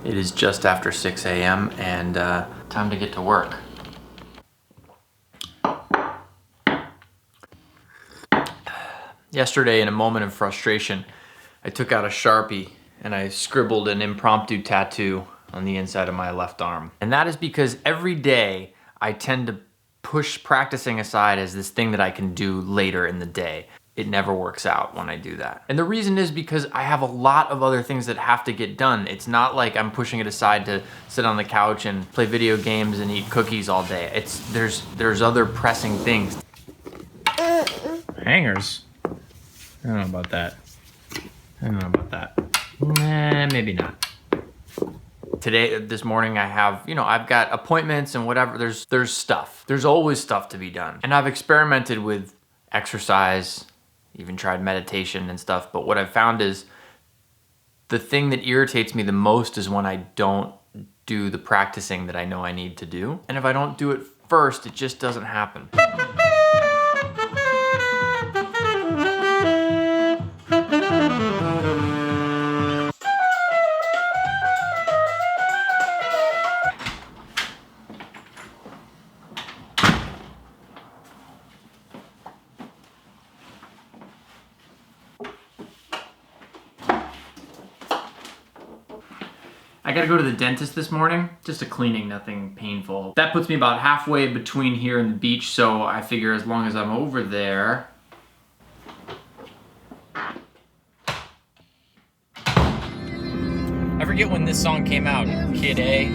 It is just after 6 a.m. and time to get to work. Yesterday, in a moment of frustration, I took out a Sharpie and I scribbled an impromptu tattoo on the inside of my left arm. And that is because every day I tend to push practicing aside as this thing that I can do later in the day. It never works out when I do that. And the reason is because I have a lot of other things that have to get done. It's not like I'm pushing it aside to sit on the couch and play video games and eat cookies all day. There's other pressing things. Hangers? I don't know about that. Maybe not. This morning I have, I've got appointments and whatever. There's stuff. There's always stuff to be done. And I've experimented with exercise, even tried meditation and stuff, but what I've found is the thing that irritates me the most is when I don't do the practicing that I know I need to do. And if I don't do it first, it just doesn't happen. I gotta go to the dentist this morning, just a cleaning, nothing painful. That puts me about halfway between here and the beach, so I figure as long as I'm over there. I forget when this song came out, Kid A,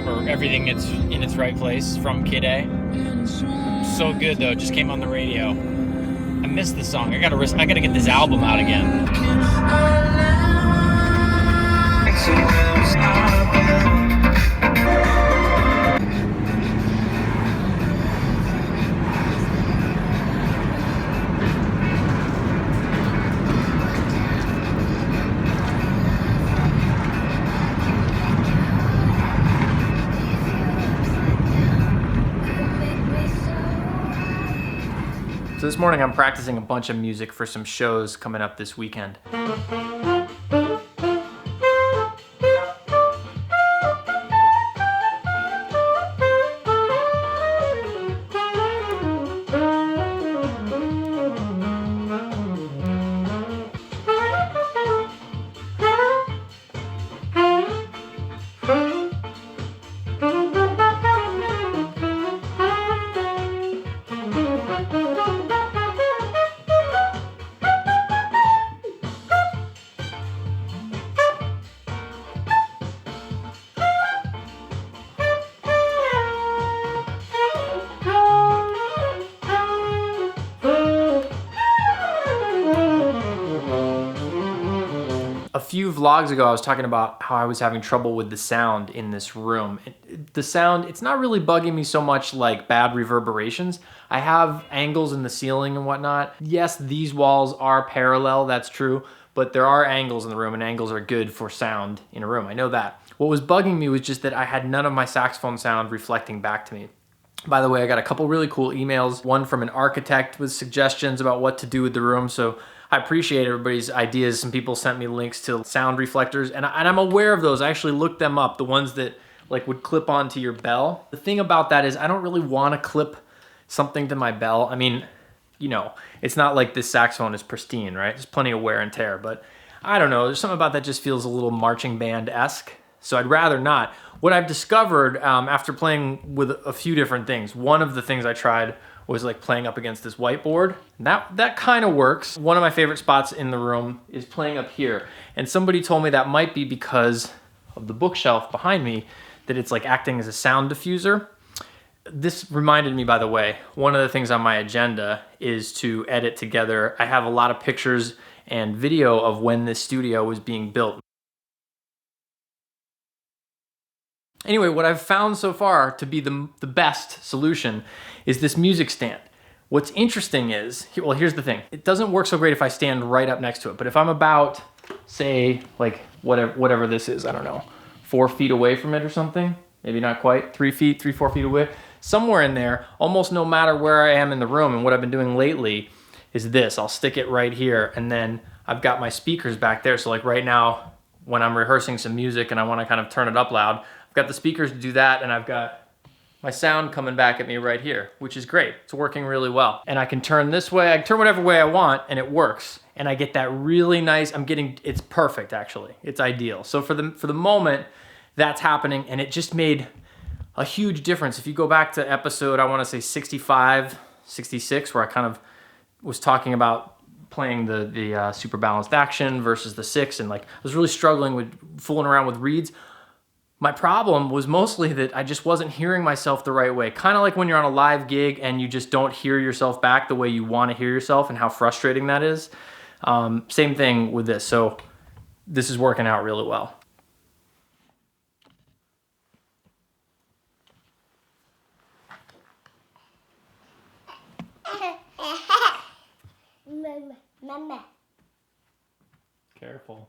or Everything It's in Its Right Place from Kid A. So good though, just came on the radio. I missed the song, I gotta get this album out again. So this morning I'm practicing a bunch of music for some shows coming up this weekend. A few vlogs ago, I was talking about how I was having trouble with the sound in this room. The sound, it's not really bugging me so much like bad reverberations. I have angles in the ceiling and whatnot. Yes, these walls are parallel, that's true, but there are angles in the room and angles are good for sound in a room, I know that. What was bugging me was just that I had none of my saxophone sound reflecting back to me. By the way, I got a couple really cool emails, one from an architect with suggestions about what to do with the room, so I appreciate everybody's ideas. Some people sent me links to sound reflectors, and I'm aware of those. I actually looked them up, the ones that like would clip onto your bell. The thing about that is I don't really want to clip something to my bell. I mean, it's not like this saxophone is pristine, right? There's plenty of wear and tear, but I don't know. There's something about that just feels a little marching band-esque, so I'd rather not. What I've discovered after playing with a few different things, one of the things I tried was like playing up against this whiteboard. That kind of works. One of my favorite spots in the room is playing up here. And somebody told me that might be because of the bookshelf behind me, that it's like acting as a sound diffuser. This reminded me, by the way, one of the things on my agenda is to edit together. I have a lot of pictures and video of when this studio was being built. Anyway, what I've found so far to be the best solution is this music stand. What's interesting is, well, here's the thing. It doesn't work so great if I stand right up next to it, but if I'm about, say, like whatever this is, I don't know, 4 feet away from it or something, maybe not quite, 3 feet, 4 feet away, somewhere in there, almost no matter where I am in the room, and what I've been doing lately is this. I'll stick it right here, and then I've got my speakers back there, so like right now, when I'm rehearsing some music and I want to kind of turn it up loud. I've got the speakers to do that, and I've got my sound coming back at me right here, which is great. It's working really well. And I can turn this way, I can turn whatever way I want, and it works. And I get that really nice, it's perfect actually. It's ideal. So for the moment, that's happening, and it just made a huge difference. If you go back to episode, I wanna say 65, 66, where I kind of was talking about playing the super balanced action versus the 6, and like I was really struggling with fooling around with reeds. My problem was mostly that I just wasn't hearing myself the right way. Kind of like when you're on a live gig and you just don't hear yourself back the way you want to hear yourself, and how frustrating that is. Same thing with this. So this is working out really well. Mama. Careful.